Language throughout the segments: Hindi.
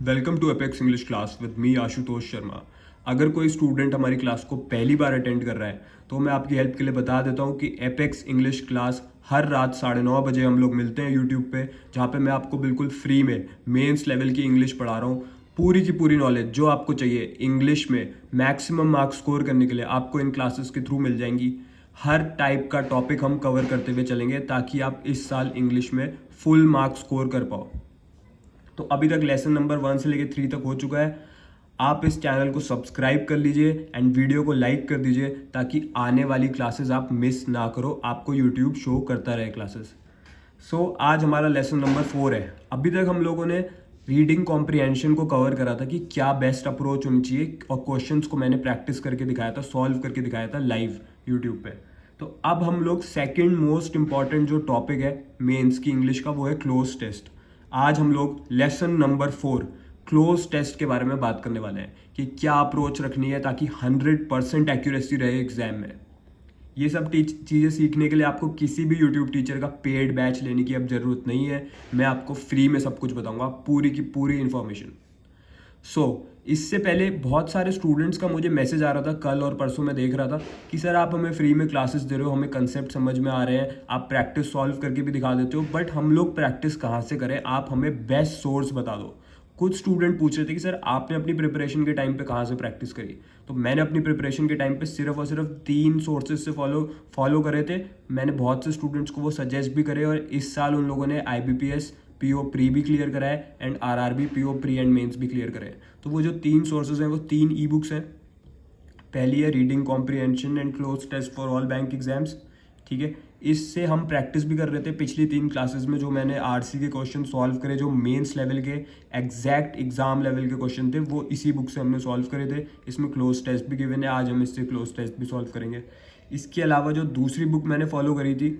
Welcome to Apex English class with me Ashutosh Sharma. अगर कोई स्टूडेंट हमारी क्लास को पहली बार अटेंड कर रहा है तो मैं आपकी हेल्प के लिए बता देता हूँ कि एपेक्स इंग्लिश क्लास हर रात 9:30 बजे हम लोग मिलते हैं यूट्यूब पे, जहाँ पे मैं आपको बिल्कुल फ्री में मेंस लेवल की इंग्लिश पढ़ा रहा हूँ। पूरी की पूरी नॉलेज जो आपको चाहिए इंग्लिश में मैक्सिमम मार्क्स स्कोर करने के लिए आपको इन क्लासेस के थ्रू मिल जाएंगी। हर टाइप का टॉपिक हम कवर करते हुए चलेंगे ताकि आप इस साल इंग्लिश में फुल मार्क्स स्कोर कर पाओ। तो अभी तक लेसन नंबर 1 से लेकर 3 तक हो चुका है। आप इस चैनल को सब्सक्राइब कर लीजिए एंड वीडियो को लाइक कर दीजिए ताकि आने वाली क्लासेस आप मिस ना करो, आपको यूट्यूब शो करता रहे क्लासेस। आज हमारा लेसन नंबर 4 है। अभी तक हम लोगों ने रीडिंग कॉम्प्रिहेंशन को कवर करा था कि क्या बेस्ट अप्रोच होनी चाहिए, और क्वेश्चंस को मैंने प्रैक्टिस करके दिखाया था, सॉल्व करके दिखाया था लाइव यूट्यूब पे। तो अब हम लोग सेकंड मोस्ट इंपॉर्टेंट जो टॉपिक है मेंस की इंग्लिश का, वो है क्लोज टेस्ट। आज हम लोग लेसन नंबर 4 क्लोज टेस्ट के बारे में बात करने वाले हैं कि क्या अप्रोच रखनी है ताकि 100% एक्यूरेसी रहे एग्जाम में। ये सब चीज़ें सीखने के लिए आपको किसी भी यूट्यूब टीचर का पेड बैच लेने की अब ज़रूरत नहीं है। मैं आपको फ्री में सब कुछ बताऊंगा, पूरी की पूरी इन्फॉर्मेशन। इससे पहले बहुत सारे स्टूडेंट्स का मुझे मैसेज आ रहा था, कल और परसों मैं देख रहा था कि सर आप हमें फ्री में क्लासेस दे रहे हो, हमें कंसेप्ट समझ में आ रहे हैं, आप प्रैक्टिस सॉल्व करके भी दिखा देते हो, बट हम लोग प्रैक्टिस कहाँ से करें, आप हमें बेस्ट सोर्स बता दो। कुछ स्टूडेंट पूछ रहे थे कि सर आपने अपनी प्रिपरेशन के टाइम पे कहाँ से प्रैक्टिस करी। तो मैंने अपनी प्रिपरेशन के टाइम पे सिर्फ और सिर्फ 3 सोर्सेज से फॉलो करे थे। मैंने बहुत से स्टूडेंट्स को वो सजेस्ट भी करे और इस साल उन लोगों ने IBPS PO प्री भी क्लियर करा है and RRB PO pre and mains भी क्लियर करे हैं। तो वो जो 3 सोर्सेज हैं वो 3 ई बुक्स हैं। पहली है reading comprehension and cloze test for all bank exams, ठीक है। इससे हम प्रैक्टिस भी कर रहे थे पिछली 3 क्लासेस में, जो मैंने RC के क्वेश्चन सॉल्व करे, जो मेंस लेवल के एग्जैक्ट एग्जाम लेवल के क्वेश्चन थे, वो इसी बुक से हमने सॉल्व करे थे। इसमें क्लोज टेस्ट भी गिवन है, आज हम इससे क्लोज टेस्ट भी सॉल्व करेंगे। इसके अलावा जो दूसरी बुक मैंने फॉलो करी थी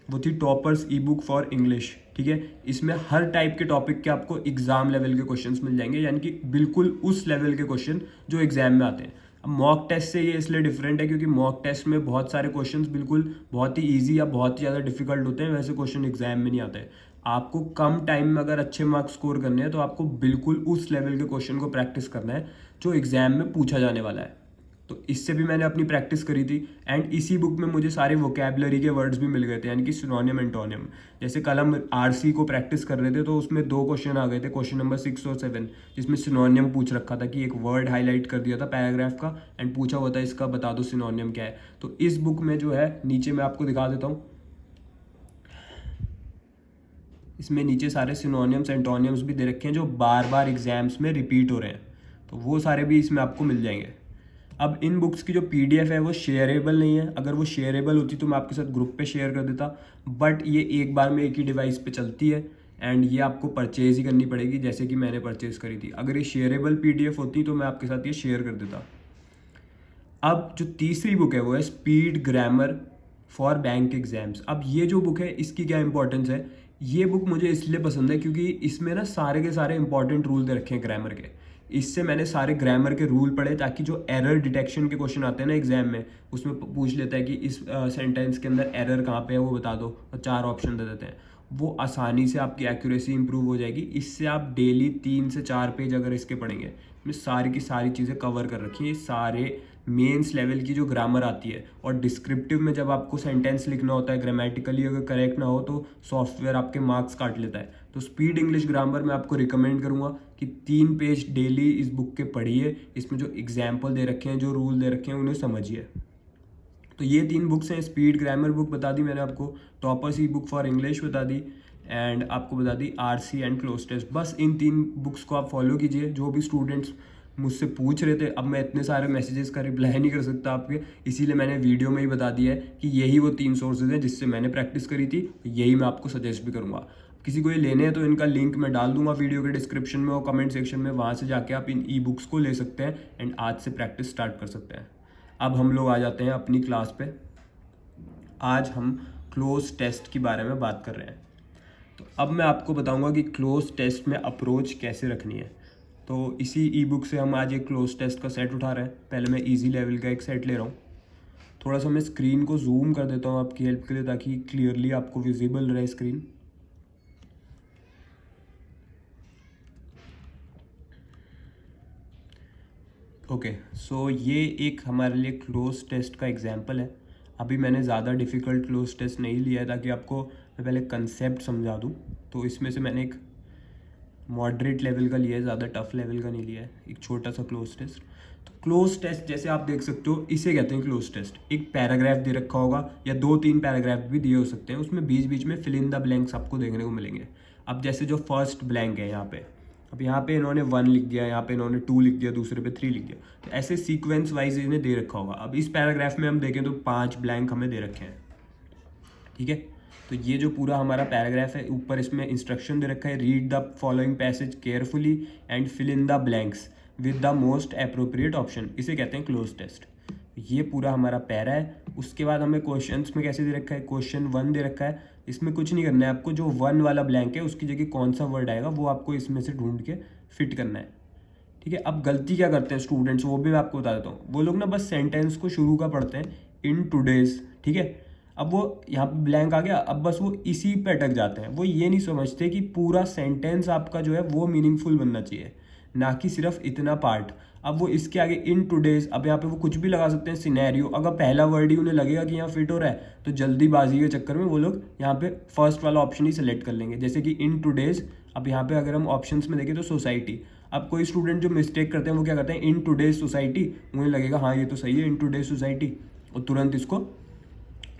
वो थी toppers E book for English, ठीक है। इसमें हर टाइप के टॉपिक के आपको एग्जाम लेवल के क्वेश्चंस मिल जाएंगे, यानी कि बिल्कुल उस लेवल के क्वेश्चन जो एग्जाम में आते हैं। अब मॉक टेस्ट से ये इसलिए डिफरेंट है क्योंकि मॉक टेस्ट में बहुत सारे क्वेश्चंस बिल्कुल बहुत ही ईजी या बहुत ही ज़्यादा डिफिकल्ट होते हैं, वैसे क्वेश्चन एग्जाम में नहीं आते हैं। आपको कम टाइम में अगर अच्छे मार्क्स स्कोर करने हैं तो आपको बिल्कुल उस लेवल के क्वेश्चन को प्रैक्टिस करना है जो एग्जाम में पूछा जाने वाला है। तो इससे भी मैंने अपनी प्रैक्टिस करी थी एंड इसी बुक में मुझे सारे वोकैबलरी के वर्ड्स भी मिल गए थे, यानी कि सिनोनिम एंटोनिम। जैसे कल हम RC को प्रैक्टिस कर रहे थे तो उसमें 2 क्वेश्चन आ गए थे, क्वेश्चन नंबर 6 और 7, जिसमें सिनोनिम पूछ रखा था कि एक वर्ड हाईलाइट कर दिया था पैराग्राफ का एंड पूछा हुआ था इसका बता दो सिनोनिम क्या है। तो इस बुक में जो है, नीचे मैं आपको दिखा देता हूँ, इसमें नीचे सारे सिनोनिम्स एंटोनिम्स भी दे रखे हैं जो बार बार एग्जाम्स में रिपीट हो रहे हैं, तो वो सारे भी इसमें आपको मिल जाएंगे। अब इन बुक्स की जो PDF है वो शेयरेबल नहीं है। अगर वो शेयरेबल होती तो मैं आपके साथ ग्रुप पे शेयर कर देता, बट ये एक बार में एक ही डिवाइस पे चलती है एंड ये आपको परचेज ही करनी पड़ेगी, जैसे कि मैंने परचेज करी थी। अगर ये शेयरेबल PDF होती तो मैं आपके साथ ये शेयर कर देता। अब जो तीसरी बुक है वो है speed grammar for bank exams. अब ये जो बुक है इसकी क्या इंपॉर्टेंस है, ये बुक मुझे इसलिए पसंद है क्योंकि इसमें ना सारे के सारे इंपॉर्टेंट रूल दे रखे हैं ग्रामर के। इससे मैंने सारे ग्रामर के रूल पढ़े ताकि जो एरर डिटेक्शन के क्वेश्चन आते हैं ना एग्जाम में, उसमें पूछ लेता है कि इस सेंटेंस के अंदर एरर कहाँ पे है वो बता दो, और 4 ऑप्शन दे देते हैं। वो आसानी से आपकी एक्यूरेसी इंप्रूव हो जाएगी। इससे आप डेली 3 से 4 पेज अगर इसके पढ़ेंगे, इसमें सारी की सारी चीज़ें कवर कर रखी हैं। सारे मेंस लेवल की जो ग्रामर आती है, और डिस्क्रिप्टिव में जब आपको सेंटेंस लिखना होता है, ग्रामेटिकली अगर करेक्ट ना हो तो सॉफ्टवेयर आपके मार्क्स काट लेता है। तो स्पीड इंग्लिश ग्रामर मैं आपको रिकमेंड करूंगा कि 3 पेज डेली इस बुक के पढ़िए। इसमें जो एग्जाम्पल दे रखे हैं, जो रूल दे रखे हैं, उन्हें समझिए। तो ये 3 बुक्स हैं। स्पीड ग्रामर बुक बता दी मैंने आपको, toppers E book for English बता दी, एंड आपको बता दी RC एंड क्लोज टेस्ट। बस इन 3 बुक्स को आप फॉलो कीजिए। जो भी स्टूडेंट्स मुझसे पूछ रहे थे, अब मैं इतने सारे मैसेजेस का रिप्लाई नहीं कर सकता आपके, इसीलिए मैंने वीडियो में ही बता दिया है कि यही वो 3 सोर्सेज हैं जिससे मैंने प्रैक्टिस करी थी, यही मैं आपको सजेस्ट भी करूँगा। किसी को ये लेने हैं तो इनका लिंक मैं डाल दूंगा वीडियो के डिस्क्रिप्शन में और कमेंट सेक्शन में, वहाँ से जाके आप इन ई बुक्स को ले सकते हैं एंड आज से प्रैक्टिस स्टार्ट कर सकते हैं। अब हम लोग आ जाते हैं अपनी क्लास पे। आज हम क्लोज टेस्ट के बारे में बात कर रहे हैं। तो अब मैं आपको बताऊंगा कि क्लोज टेस्ट में अप्रोच कैसे रखनी है। तो इसी ई बुक से हम आज एक क्लोज टेस्ट का सेट उठा रहे हैं। पहले मैं इजी लेवल का एक सेट ले रहा हूँ। थोड़ा सा मैं स्क्रीन को जूम कर देता हूँ आपकी हेल्प के लिए, ताकि क्लियरली आपको विजिबल रहे स्क्रीन। ओके, सो ये एक हमारे लिए क्लोज टेस्ट का एग्जाम्पल है। अभी मैंने ज़्यादा डिफ़िकल्ट क्लोज टेस्ट नहीं लिया है ताकि आपको मैं पहले कंसेप्ट समझा दूँ। तो इसमें से मैंने एक मॉडरेट लेवल का लिया है, ज़्यादा टफ लेवल का नहीं लिया है, एक छोटा सा क्लोज टेस्ट। तो क्लोज टेस्ट जैसे आप देख सकते हो, इसे कहते हैं क्लोज टेस्ट। एक पैराग्राफ दे रखा होगा या 2-3 पैराग्राफ भी दिए हो सकते हैं, उसमें बीच बीच में फिल इन द ब्लैंक्स आपको देखने को मिलेंगे। अब जैसे जो फर्स्ट ब्लैंक है यहाँ पे, अब यहाँ पे इन्होंने 1 लिख दिया, यहाँ पे इन्होंने 2 लिख दिया, दूसरे पे 3 लिख दिया। तो ऐसे सीक्वेंस वाइज इन्हें दे रखा होगा। अब इस पैराग्राफ में हम देखें तो 5 ब्लैंक हमें दे रखे हैं, ठीक है। तो ये जो पूरा हमारा पैराग्राफ है, ऊपर इसमें इंस्ट्रक्शन दे रखा है, read the following passage carefully and fill in the blanks with the most appropriate option. इसे कहते हैं क्लोज टेस्ट। ये पूरा हमारा पैरा है। उसके बाद हमें क्वेश्चंस में कैसे दे रखा है, क्वेश्चन 1 दे रखा है। इसमें कुछ नहीं करना है आपको, जो 1 वाला ब्लैंक है उसकी जगह कौन सा वर्ड आएगा वो आपको इसमें से ढूंढ के फिट करना है, ठीक है। अब गलती क्या करते हैं स्टूडेंट्स, वो भी मैं आपको बता देता हूँ। वो लोग ना बस सेंटेंस को शुरू का पढ़ते हैं, इन टूडेज, ठीक है। अब वो यहाँ पे ब्लैंक आ गया, अब बस वो इसी पे अटक जाते हैं। वो ये नहीं समझते कि पूरा सेंटेंस आपका जो है वो मीनिंगफुल बनना चाहिए, ना कि सिर्फ इतना पार्ट। अब वो इसके आगे इन टूडेज, अब यहाँ पे वो कुछ भी लगा सकते हैं, सिनेरियो। अगर पहला वर्ड ही उन्हें लगेगा कि यहाँ फिट हो रहा है तो जल्दीबाजी के चक्कर में वो लोग यहाँ पे फर्स्ट वाला ऑप्शन ही सेलेक्ट कर लेंगे, जैसे कि इन टूडेज। अब यहाँ पे अगर हम ऑप्शंस में देखें तो सोसाइटी। अब कोई स्टूडेंट जो मिस्टेक करते हैं वो क्या करते हैं, इन टूडेज सोसाइटी, उन्हें लगेगा हाँ ये तो सही है, इन टूडेज सोसाइटी, और तुरंत इसको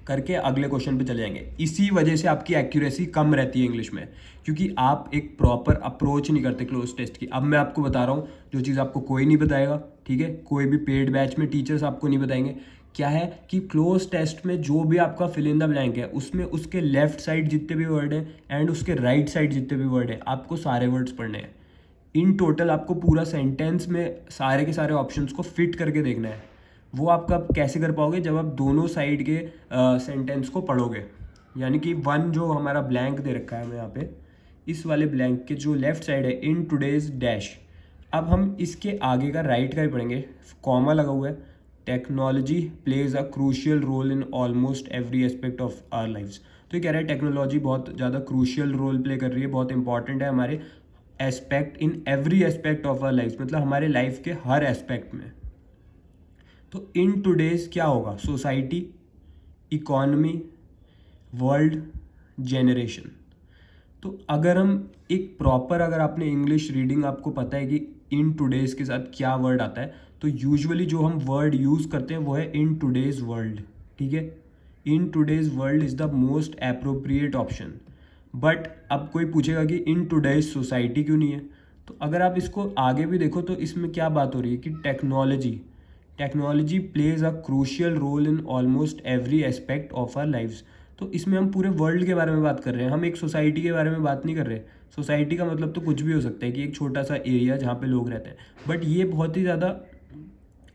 करके अगले क्वेश्चन पे चले जाएंगे। इसी वजह से आपकी एक्यूरेसी कम रहती है इंग्लिश में, क्योंकि आप एक प्रॉपर अप्रोच नहीं करते क्लोज टेस्ट की। अब मैं आपको बता रहा हूँ जो चीज़ आपको कोई नहीं बताएगा, ठीक है, कोई भी पेड बैच में टीचर्स आपको नहीं बताएंगे। क्या है कि क्लोज टेस्ट में जो भी आपका फिल इन द ब्लैंक है, उसमें उसके लेफ्ट साइड जितने भी वर्ड हैं एंड उसके राइट साइड जितने भी वर्ड हैं, आपको सारे वर्ड्स पढ़ने हैं। इन टोटल आपको पूरा सेंटेंस में सारे के सारे ऑप्शंस को फिट करके देखना है। वो आपका कैसे कर पाओगे, जब आप दोनों साइड के सेंटेंस को पढ़ोगे। यानी कि 1 जो हमारा ब्लैंक दे रखा है हमें यहाँ पे, इस वाले ब्लैंक के जो लेफ्ट साइड है, इन टुडेज डैश, अब हम इसके आगे का राइट का ही पढ़ेंगे, कॉमा लगा हुआ है। Technology plays a crucial role in almost every aspect of our lifes. तो ये कह रहा है टेक्नोलॉजी बहुत ज़्यादा क्रूशियल रोल प्ले कर रही है, बहुत इंपॉर्टेंट है हमारे aspect, in every aspect of our life, मतलब हमारे लाइफ के हर एस्पेक्ट में। तो इन टुडेज क्या होगा, सोसाइटी, इकॉनमी, वर्ल्ड, जेनरेशन। तो अगर हम एक प्रॉपर, अगर आपने इंग्लिश रीडिंग आपको पता है कि इन टुडेज के साथ क्या वर्ड आता है, तो यूजुअली जो हम वर्ड यूज़ करते हैं वो है इन टुडेज वर्ल्ड, ठीक है। इन today's world is the most appropriate option. But अब कोई पूछेगा कि इन टुडेज सोसाइटी क्यों नहीं है, तो अगर आप इसको आगे भी देखो तो इसमें क्या बात हो रही है कि technology plays a crucial role in almost every aspect of our lifes. तो इसमें हम पूरे वर्ल्ड के बारे में बात कर रहे हैं, हम एक सोसाइटी के बारे में बात नहीं कर रहे। सोसाइटी का मतलब तो कुछ भी हो सकता है कि एक छोटा सा एरिया जहाँ पे लोग रहते हैं, बट ये बहुत ही ज़्यादा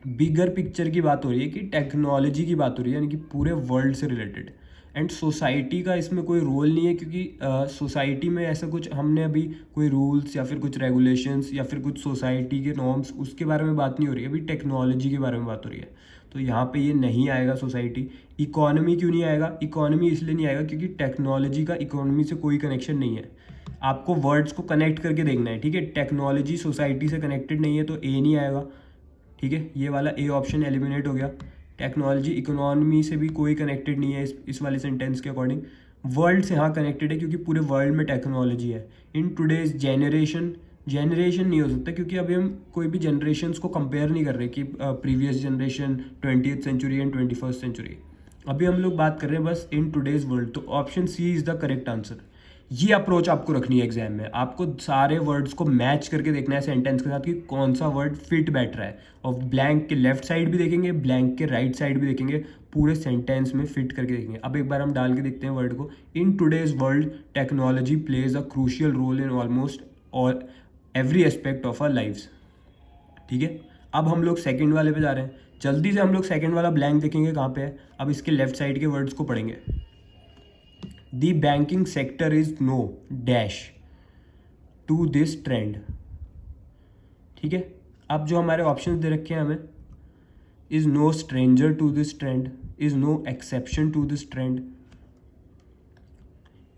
बिगर पिक्चर की बात हो रही है कि टेक्नोलॉजी की बात हो रही है, यानी कि पूरे वर्ल्ड से रिलेटेड। एंड सोसाइटी का इसमें कोई रोल नहीं है, क्योंकि सोसाइटी में ऐसा कुछ हमने अभी कोई रूल्स या फिर कुछ रेगुलेशंस या फिर कुछ सोसाइटी के नॉर्म्स, उसके बारे में बात नहीं हो रही है, अभी टेक्नोलॉजी के बारे में बात हो रही है। तो यहाँ पे ये नहीं आएगा सोसाइटी। इकोनॉमी क्यों नहीं आएगा, इकोनॉमी इसलिए नहीं आएगा क्योंकि टेक्नोलॉजी का इकोनॉमी से कोई कनेक्शन नहीं है। आपको वर्ड्स को कनेक्ट करके देखना है, ठीक है। टेक्नोलॉजी सोसाइटी से कनेक्टेड नहीं है तो ए नहीं आएगा, ठीक है। ये वाला ए ऑप्शन एलिमिनेट हो गया। टेक्नोलॉजी इकोनॉमी से भी कोई कनेक्टेड नहीं है इस वाले सेंटेंस के अकॉर्डिंग। वर्ल्ड से हाँ कनेक्टेड है क्योंकि पूरे वर्ल्ड में टेक्नोलॉजी है। इन टुडेज जेनरेशन नहीं हो सकता क्योंकि अभी हम कोई भी जनरेशन्स को कंपेयर नहीं कर रहे कि previous generation, 20th century and 21st century. अभी हम लोग बात कर रहे हैं बस इन टुडेज वर्ल्ड। तो option C is the correct answer. ये अप्रोच आपको रखनी है एग्जाम में। आपको सारे वर्ड्स को मैच करके देखना है सेंटेंस के साथ कि कौन सा वर्ड फिट बैठ रहा है, और ब्लैंक के लेफ्ट साइड भी देखेंगे, ब्लैंक के राइट साइड भी देखेंगे, पूरे सेंटेंस में फिट करके देखेंगे। अब एक बार हम डाल के देखते हैं वर्ड को। In today's world technology plays a crucial role in almost और every aspect of our lifes, ठीक है। अब हम लोग सेकंड वाले पे जा रहे हैं। जल्दी से हम लोग सेकंड वाला ब्लैंक देखेंगे कहाँ पे है। अब इसके लेफ्ट साइड के वर्ड्स को पढ़ेंगे। The banking sector is no dash to this trend, ठीक है। अब जो हमारे ऑप्शंस दे रखे हैं हमें, is no stranger to this trend, is no exception to this trend,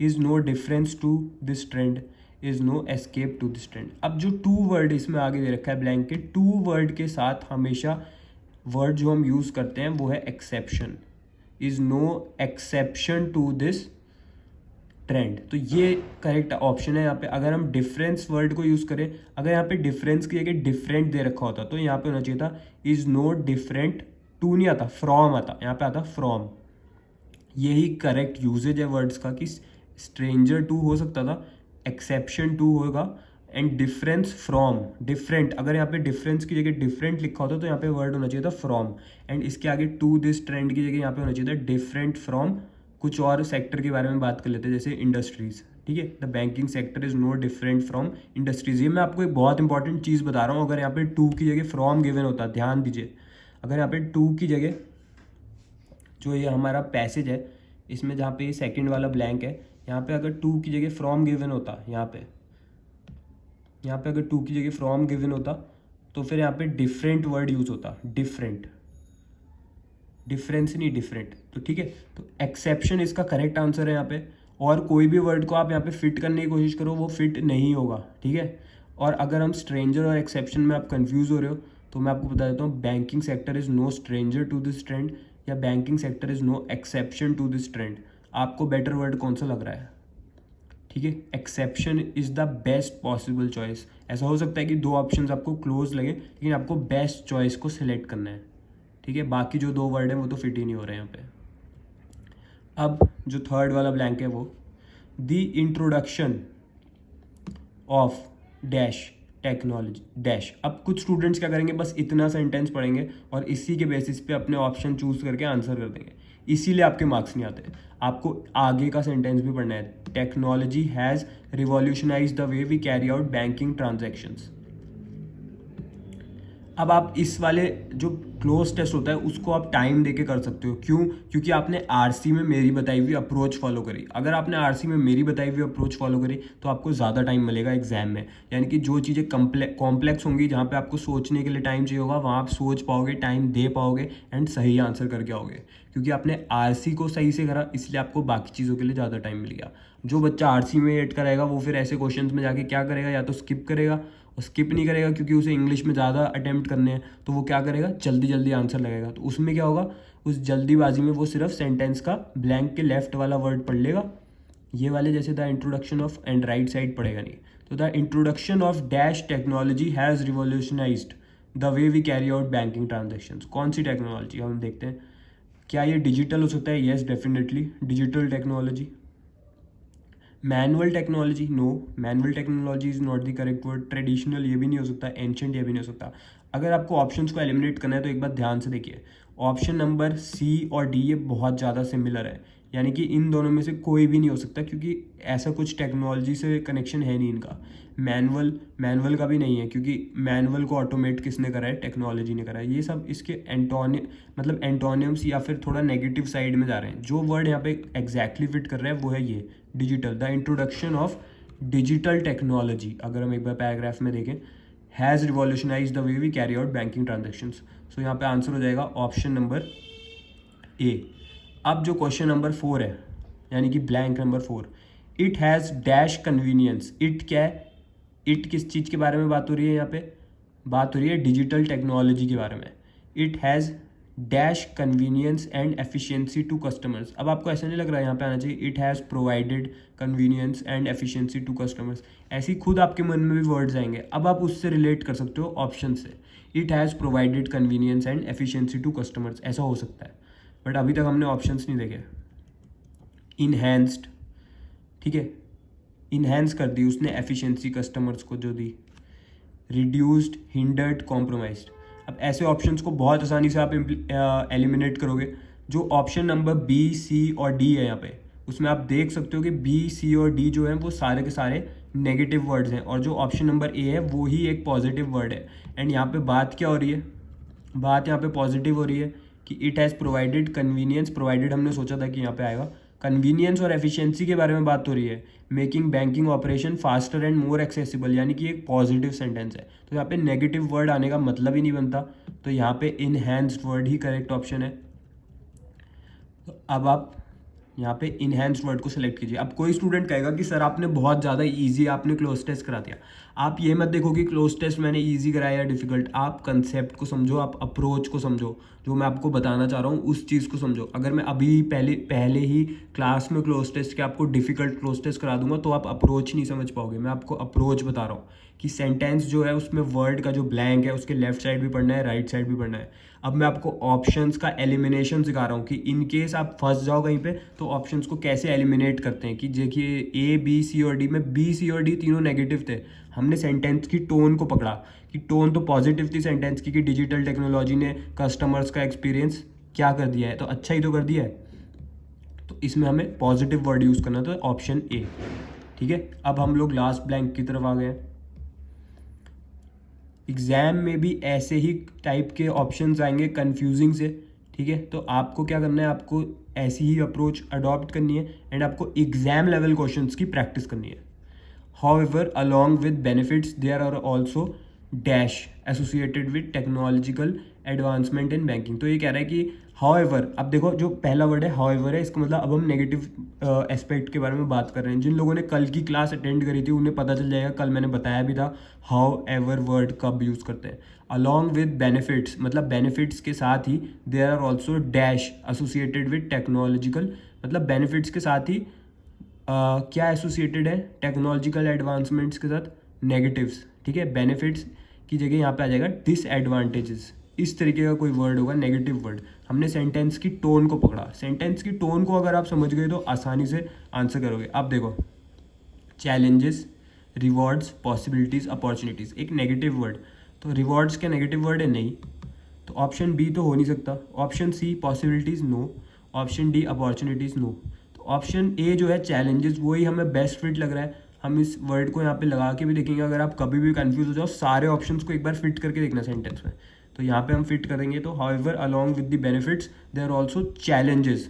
is no difference to this trend, is no escape to this trend. अब जो टू वर्ड इसमें आगे दे रखा है ब्लैंक के, टू वर्ड के साथ हमेशा वर्ड जो हम यूज़ करते हैं वो है exception, is no exception to this trend. तो ये करेक्ट ऑप्शन है यहाँ पे। अगर हम डिफरेंस वर्ड को यूज़ करें, अगर यहाँ पे डिफरेंस की जगह डिफरेंट दे रखा होता तो यहाँ पे होना चाहिए था इज़ नो डिफरेंट, टू नहीं आता, फ्रॉम आता, यहाँ पे आता फ्रॉम। यही करेक्ट यूजेज है वर्ड्स का कि स्ट्रेंजर टू हो सकता था, एक्सेप्शन टू होगा, एंड डिफरेंस फ्रॉम, डिफरेंट, अगर यहाँ पे डिफरेंस की जगह डिफरेंट लिखा होता तो यहाँ पे वर्ड होना चाहिए था फ्रॉम, एंड इसके आगे टू दिस ट्रेंड की जगह यहाँ पे होना चाहिए था डिफरेंट फ्रॉम। कुछ और सेक्टर के बारे में बात कर लेते हैं, जैसे इंडस्ट्रीज, ठीक है, the banking sector is no different from industries. ये मैं आपको एक बहुत इंपॉर्टेंट चीज़ बता रहा हूँ, अगर यहाँ पे टू की जगह फ्रॉम गिवन होता, ध्यान दीजिए, अगर यहाँ पे टू की जगह जो ये हमारा पैसेज है इसमें जहाँ पे ये सेकंड वाला ब्लैंक है, यहाँ पे अगर टू की जगह फ्रॉम गिवन होता, यहाँ पे अगर टू की जगह फ्रॉम गिवन होता तो फिर यहाँ पे डिफरेंट वर्ड यूज होता, डिफरेंट, डिफरेंस नहीं डिफरेंट। तो ठीक है, तो एक्सेप्शन इसका करेक्ट आंसर है यहाँ पे। और कोई भी वर्ड को आप यहाँ पे फिट करने की कोशिश करो वो फिट नहीं होगा, ठीक है। और अगर हम स्ट्रेंजर और एक्सेप्शन में आप कंफ्यूज हो रहे हो तो मैं आपको बता देता हूँ, banking sector is no stranger to this trend या banking sector is no exception to this trend. आपको बेटर वर्ड कौन सा लग रहा है? ठीक है, exception is the best possible choice. ऐसा हो सकता है कि दो ऑप्शंस आपको क्लोज लगे लेकिन आपको बेस्ट चॉइस को सिलेक्ट करना है, ठीक है। बाकी जो दो वर्ड हैं वो तो फिट ही नहीं हो रहे हैं यहाँ पे। अब जो थर्ड वाला ब्लैंक है वो the introduction of dash technology dash. अब कुछ स्टूडेंट्स क्या करेंगे, बस इतना सेंटेंस पढ़ेंगे और इसी के बेसिस पे अपने ऑप्शन चूज करके आंसर कर देंगे, इसीलिए आपके मार्क्स नहीं आते। आपको आगे का सेंटेंस भी पढ़ना है, technology has revolutionised the way we carry out banking transactions. अब आप इस वाले जो क्लोज टेस्ट होता है उसको आप टाइम देके कर सकते हो। क्यों? क्योंकि आपने आरसी में मेरी बताई हुई अप्रोच फॉलो करी। अगर आपने आरसी में मेरी बताई हुई अप्रोच फॉलो करी तो आपको ज़्यादा टाइम मिलेगा एग्जाम में। यानी कि जो चीज़ें कॉम्प्लेक्स होंगी, जहाँ पे आपको सोचने के लिए टाइम चाहिए होगा, वहाँ आप सोच पाओगे, टाइम दे पाओगे एंड सही आंसर करके आओगे। क्योंकि आपने आरसी को सही से करा इसलिए आपको बाकी चीज़ों के लिए ज़्यादा टाइम मिल गया। जो बच्चा आरसी में एड कराएगा वो फिर ऐसे क्वेश्चन में जाके क्या करेगा, या तो स्किप करेगा, और स्किप नहीं करेगा क्योंकि उसे इंग्लिश में ज़्यादा अटेम्प्ट करने हैं, तो वो क्या करेगा, जल्दी जल्दी आंसर लगेगा। तो उसमें क्या होगा, उस जल्दीबाजी में वो सिर्फ सेंटेंस का ब्लैंक के लेफ्ट वाला वर्ड पढ़ लेगा, ये वाले जैसे the introduction of, and right side पढ़ेगा नहीं। तो the introduction of dash technology has revolutionised the way we carry out banking transactions. कौन सी टेक्नोलॉजी, हम देखते हैं। क्या ये डिजिटल हो सकता है? Yes definitely, digital technology. Manual technology, no, manual technology is not the correct word. Traditional ये भी नहीं हो सकता, एंशिएंट ये भी नहीं हो सकता। अगर आपको ऑप्शंस को एलिमिनेट करना है तो एक बात ध्यान से देखिए, ऑप्शन नंबर सी और डी ये बहुत ज़्यादा सिमिलर है, यानी कि इन दोनों में से कोई भी नहीं हो सकता क्योंकि ऐसा कुछ टेक्नोलॉजी से कनेक्शन है नहीं इनका। मैनुअल का भी नहीं है क्योंकि मैनुअल को ऑटोमेट किसने करा है, टेक्नोलॉजी ने करा है। ये सब इसके एंटोनियम्स या फिर थोड़ा नेगेटिव साइड में जा रहे हैं। जो वर्ड यहाँ पे एग्जैक्टली फिट कर रहा है वो है ये digital. The introduction of digital technology, अगर हम एक बार पैराग्राफ में देखें, has revolutionise the way we carry out banking transactions. So यहाँ पे आंसर हो जाएगा ऑप्शन नंबर ए। अब जो क्वेश्चन नंबर 4 है, यानी कि blank number 4, it has dash convenience. It क्या है? इट किस चीज़ के बारे में बात हो रही है? यहाँ पे बात हो रही है डिजिटल टेक्नोलॉजी के बारे में। It has dash convenience and efficiency to customers. अब आपको ऐसा नहीं लग रहा है यहाँ पे आना चाहिए it has provided convenience and efficiency to customers. ऐसे ही खुद आपके मन में भी वर्ड्स आएंगे, अब आप उससे रिलेट कर सकते हो ऑप्शन से। It has provided convenience and efficiency to customers, ऐसा हो सकता है, बट अभी तक हमने ऑप्शंस नहीं देखे। इनहेंस्ड, ठीक है, इन्हेंस कर दी उसने एफिशिएंसी कस्टमर्स को जो दी। Reduced, hindered, compromised. अब ऐसे ऑप्शंस को बहुत आसानी से आप एलिमिनेट करोगे। जो ऑप्शन नंबर बी, सी और डी है यहाँ पे, उसमें आप देख सकते हो कि बी, सी और डी जो हैं वो सारे के सारे नेगेटिव वर्ड्स हैं, और जो ऑप्शन नंबर ए है वो ही एक पॉजिटिव वर्ड है। एंड यहाँ पे बात क्या हो रही है? बात यहाँ पे पॉजिटिव हो रही है कि it has provided convenience. Provided हमने सोचा था कि यहाँ पे आएगा। कन्वीनियंस और एफिशिएंसी के बारे में बात हो रही है। Making banking operation faster and more accessible, यानी कि एक पॉजिटिव सेंटेंस है। तो यहाँ पे नेगेटिव वर्ड आने का मतलब ही नहीं बनता, तो यहाँ पे इनहेंस्ड वर्ड ही करेक्ट ऑप्शन है। तो अब आप यहाँ पे इनहेंस्ड वर्ड को सिलेक्ट कीजिए। अब कोई स्टूडेंट कहेगा कि सर आपने बहुत ज़्यादा इजी आपने क्लोज टेस्ट करा दिया। आप ये मत देखो कि क्लोज टेस्ट मैंने इजी कराया या डिफिकल्ट, आप कंसेप्ट को समझो, आप अप्रोच को समझो, जो मैं आपको बताना चाह रहा हूँ उस चीज़ को समझो। अगर मैं अभी पहले ही क्लास में क्लोज टेस्ट के आपको डिफिकल्ट क्लोज टेस्ट करा दूंगा तो आप अप्रोच नहीं समझ पाओगे। मैं आपको अप्रोच बता रहा हूँ कि सेंटेंस जो है उसमें वर्ड का जो ब्लैंक है उसके लेफ्ट साइड भी पढ़ना है, राइट साइड भी पढ़ना है। अब मैं आपको ऑप्शंस का एलिमिनेशन सिखा रहा हूँ कि इन केस आप फंस जाओ कहीं पे तो ऑप्शंस को कैसे एलिमिनेट करते हैं। कि देखिए ए बी सी और डी में बी सी और डी तीनों नेगेटिव थे, हमने सेंटेंस की टोन को पकड़ा कि टोन तो पॉजिटिव थी सेंटेंस की कि डिजिटल टेक्नोलॉजी ने कस्टमर्स का एक्सपीरियंस क्या कर दिया है, तो अच्छा ही तो कर दिया है। तो इसमें हमें पॉजिटिव वर्ड यूज़ करना, तो ऑप्शन ए। ठीक है, अब हम लोग लास्ट ब्लैंक की तरफ आ गए हैं। एग्ज़ाम में भी ऐसे ही टाइप के ऑप्शंस आएंगे कंफ्यूजिंग से। ठीक है, तो आपको क्या करना है, आपको ऐसी ही अप्रोच अडॉप्ट करनी है एंड आपको एग्जाम लेवल क्वेश्चंस की प्रैक्टिस करनी है। However, along with benefits, there are also dash associated with technological advancement in banking। तो ये कह रहा है कि however, अब देखो जो पहला वर्ड है however है, इसका मतलब अब हम नेगेटिव एस्पेक्ट के बारे में बात कर रहे हैं। जिन लोगों ने कल की क्लास अटेंड करी थी उन्हें पता चल जाएगा, कल मैंने बताया भी था however वर्ड कब यूज़ करते हैं। along with benefits मतलब बेनिफिट्स के साथ ही there are also dash associated with technological, मतलब बेनिफिट्स के साथ ही क्या एसोसिएटेड है टेक्नोलॉजिकल एडवांसमेंट्स के साथ, नेगेटिव्स। ठीक है, बेनिफिट्स की जगह यहाँ पे आ जाएगा डिसएडवांटेजेस। इस तरीके का कोई वर्ड होगा नेगेटिव वर्ड। हमने सेंटेंस की टोन को पकड़ा, सेंटेंस की टोन को अगर आप समझ गए तो आसानी से आंसर करोगे। अब देखो, चैलेंजेस, रिवॉर्ड्स, पॉसिबिलिटीज़, अपॉर्चुनिटीज़, एक नेगेटिव वर्ड, तो रिवॉर्ड्स क्या नेगेटिव वर्ड है? नहीं, तो ऑप्शन बी तो हो नहीं सकता। Option C possibilities, no. Option D opportunities, no. Option A जो है चैलेंजेस, वही हमें बेस्ट फिट लग रहा है। हम इस वर्ड को यहाँ पे लगा के भी देखेंगे। अगर आप कभी भी कंफ्यूज हो जाओ, सारे ऑप्शंस को एक बार फिट करके देखना सेंटेंस में, तो यहाँ पे हम फिट करेंगे। तो however along with the benefits there are also challenges,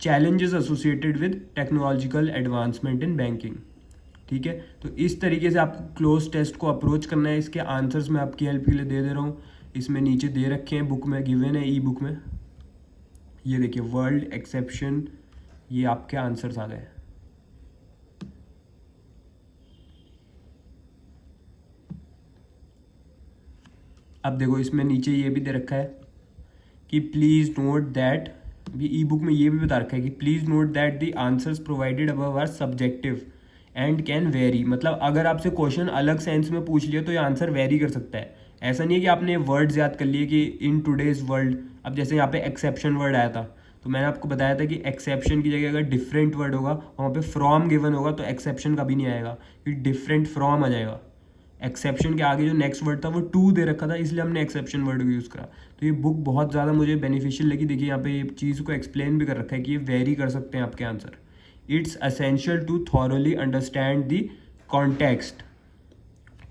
challenges associated with technological advancement in banking. ठीक है, तो इस तरीके से आपको क्लोज टेस्ट को अप्रोच करना है। इसके आंसर्स मैं आपकी हेल्प के लिए दे रहा हूँ, इसमें नीचे दे रखे हैं, बुक में गिवन है, ई बुक में। ये देखिए वर्ल्ड एक्सेप्शन, ये आपके आंसर्स आ गए। अब देखो इसमें नीचे ये भी दे रखा है कि please note that, e book में ये भी बता रखा है कि please note that the answers provided above are subjective and can vary. मतलब अगर आपसे क्वेश्चन अलग सेंस में पूछ लिया तो ये आंसर वेरी कर सकता है। ऐसा नहीं है कि आपने वर्ड्स याद कर लिए कि इन टुडेज वर्ल्ड। अब जैसे यहाँ पे एक्सेप्शन वर्ड आया था, तो मैंने आपको बताया था कि एक्सेप्शन की जगह अगर डिफरेंट वर्ड होगा, वहाँ पे फ्रॉम गिवन होगा, तो एक्सेप्शन कभी नहीं आएगा, क्योंकि डिफरेंट फ्रॉम आ जाएगा। एक्सेप्शन के आगे जो नेक्स्ट वर्ड था वो टू दे रखा था, इसलिए हमने एक्सेप्शन वर्ड को यूज़ करा। तो ये बुक बहुत ज़्यादा मुझे बेनिफिशियल लगी। देखिए यहाँ पे ये चीज़ को एक्सप्लेन भी कर रखा है कि ये वेरी कर सकते हैं आपके answer. It's essential to thoroughly understand the context.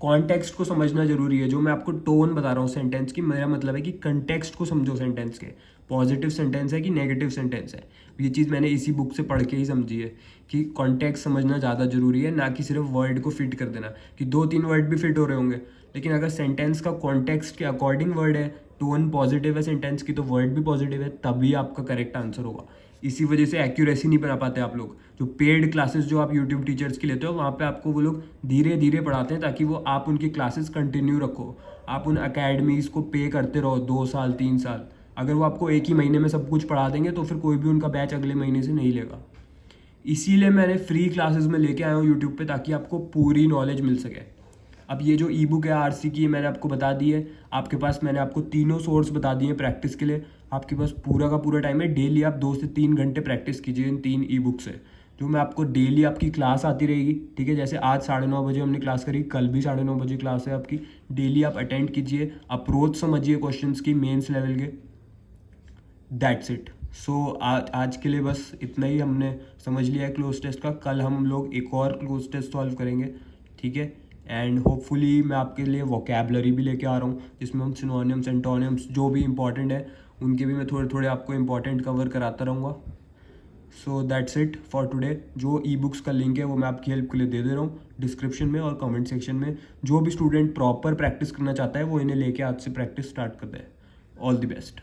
Context को समझना जरूरी है। जो मैं आपको टोन बता रहा हूँ सेंटेंस की, मेरा मतलब है कि कंटेक्स्ट को समझो सेंटेंस के, पॉजिटिव सेंटेंस है कि नेगेटिव सेंटेंस है। ये चीज़ मैंने इसी बुक से पढ़ के ही समझी है कि कॉन्टेक्स्ट समझना ज़्यादा जरूरी है, ना कि सिर्फ वर्ड को फिट कर देना कि दो तीन वर्ड भी फिट हो रहे होंगे, लेकिन अगर सेंटेंस का कॉन्टेक्स्ट के अकॉर्डिंग वर्ड है, टोन पॉजिटिव है सेंटेंस की, तो वर्ड भी पॉजिटिव है, तभी आपका करेक्ट आंसर होगा। इसी वजह से एक्यूरेसी नहीं बना पाते आप लोग। जो पेड क्लासेस जो आप यूट्यूब टीचर्स की लेते हो, वहाँ पे आपको वो लोग धीरे धीरे पढ़ाते हैं ताकि वो आप उनकी क्लासेस कंटिन्यू रखो। आप उन अकेडमीज़ को पे करते रहो 2 साल 3 साल। अगर वो आपको एक ही महीने में सब कुछ पढ़ा देंगे तो फिर कोई भी उनका बैच अगले महीने से नहीं लेगा। इसीलिए मैंने फ्री क्लासेस में लेके आया हूँ यूट्यूब पे, ताकि आपको पूरी नॉलेज मिल सके। अब ये जो ई बुक है आरसी की, मैंने आपको बता दी है। आपके पास मैंने आपको तीनों सोर्स बता दिए प्रैक्टिस के लिए। आपके पास पूरा का पूरा टाइम है, डेली आप 2 से 3 घंटे प्रैक्टिस कीजिए इन 3 ई बुक से, जो मैं आपको डेली आपकी क्लास आती रहेगी। ठीक है, जैसे आज 9:30 बजे हमने क्लास करी, कल भी 9:30 बजे क्लास है आपकी। डेली आप अटेंड कीजिए, अप्रोच समझिए क्वेश्चंस की मेंस लेवल के। That's it. सो आज के लिए बस इतना ही हमने समझ लिया है क्लोज टेस्ट का। कल हम लोग एक और क्लोज टेस्ट सॉल्व करेंगे। ठीक है, एंड होपफुली मैं आपके लिए वोकैबलरी भी लेके आ रहा हूँ, जिसमें हम सिनोनिम्स एंटोनिम्स जो भी इंपॉर्टेंट है उनके भी मैं थोड़े थोड़े आपको इंपॉर्टेंट कवर कराता रहूँगा। So that's it for today. जो ई बुक्स का लिंक है वो मैं आपकी हेल्प के लिए दे रहा हूँ डिस्क्रिप्शन में और कमेंट सेक्शन में। जो भी स्टूडेंट प्रॉपर प्रैक्टिस करना चाहता है वो इन्हें लेके आज से प्रैक्टिस स्टार्ट कर दे। All the best.